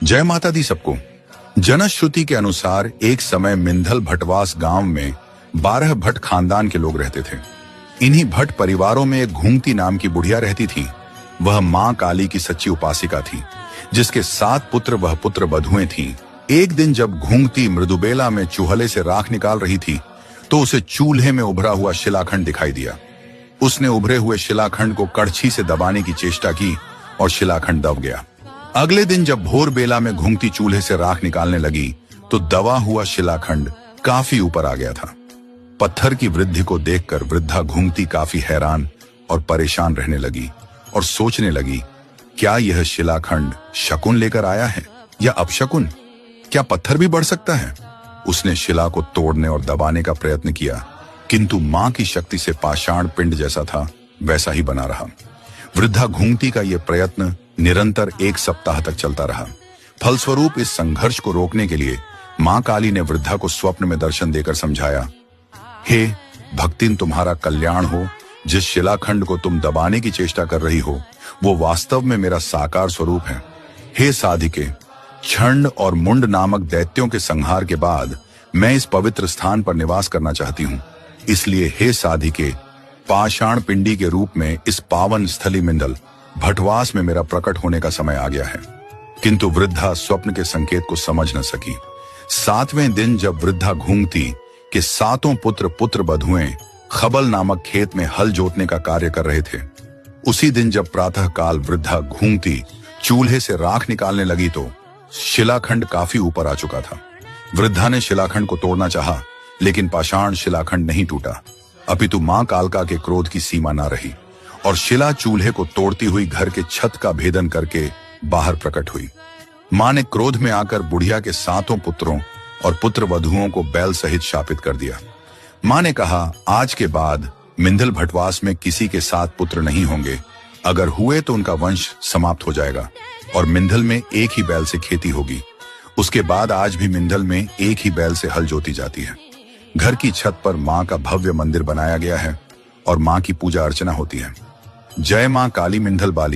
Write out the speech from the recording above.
जय माता दी सबको। जनश्रुति के अनुसार एक समय मिंधल भटवास गांव में 12 भट्ट खानदान के लोग रहते थे। इन्हीं भट्ट परिवारों में एक घूंगती नाम की बुढ़िया रहती थी। वह मां काली की सच्ची उपासिका थी, जिसके 7 पुत्र वह पुत्र बधुएं थीं। एक दिन जब घूंगती मृदुबेला में चूल्हे से राख निकाल रही थी तो उसे चूल्हे में उभरा हुआ शिलाखंड दिखाई दिया। उसने उभरे हुए शिलाखंड को कड़छी से दबाने की चेष्टा की और शिलाखंड दब गया। अगले दिन जब भोर बेला में घूंगती चूल्हे से राख निकालने लगी तो दबा हुआ शिलाखंड काफी ऊपर आ गया था। पत्थर की वृद्धि को देखकर वृद्धा घूंगती काफी हैरान और परेशान रहने लगी और सोचने लगी, क्या यह शिलाखंड शकुन लेकर आया है या अपशकुन? क्या पत्थर भी बढ़ सकता है? उसने शिला को तोड़ने और दबाने का प्रयत्न किया, किंतु मां की शक्ति से पाषाण पिंड जैसा था वैसा ही बना रहा। वृद्धा घूंगती का यह प्रयत्न निरंतर 1 सप्ताह तक चलता रहा। फलस्वरूप इस संघर्ष को रोकने के लिए मां काली ने वृद्धा को स्वप्न में दर्शन देकर समझाया, हे भक्तिन, तुम्हारा कल्याण हो। जिस शिलाखंड को तुम दबाने की चेष्टा कर रही हो वो वास्तव में मेरा साकार स्वरूप है। हे साधिके, छंड और मुंड नामक दैत्यों के संहार के बाद मैं इस पवित्र स्थान पर निवास करना चाहती हूँ। इसलिए हे साधिके, पाषाण पिंडी के रूप में इस पावन स्थली मिंदल भटवास में मेरा प्रकट होने का समय आ गया है। किंतु वृद्धा स्वप्न के संकेत को समझ न सकी। 7वें दिन जब वृद्धा घूंगती के 7 पुत्र बधुएं खबल नामक खेत में हल जोतने का कार्य कर रहे थे, उसी दिन जब प्रातः काल वृद्धा घूंगती चूल्हे से राख निकालने लगी तो शिलाखंड काफी ऊपर आ चुका था। वृद्धा ने शिलाखंड को तोड़ना चाहा, लेकिन पाषाण शिलाखंड नहीं टूटा, अपितु मां कालका के क्रोध की सीमा न रही और शिला चूल्हे को तोड़ती हुई घर के छत का भेदन करके बाहर प्रकट हुई। मां ने क्रोध में आकर बुढ़िया के 7 पुत्रों और पुत्र वधुओं को बैल सहित शापित कर दिया। मां ने कहा, आज के बाद मिंधल भटवास में किसी के 7 पुत्र नहीं होंगे। अगर हुए तो उनका वंश समाप्त हो जाएगा और मिंधल में एक ही बैल से खेती होगी। उसके बाद आज भी मिंधल में एक ही बैल से हल जोती जाती है। घर की छत पर मां का भव्य मंदिर बनाया गया है और मां की पूजा अर्चना होती है। जय मां काली मिंधल बाली।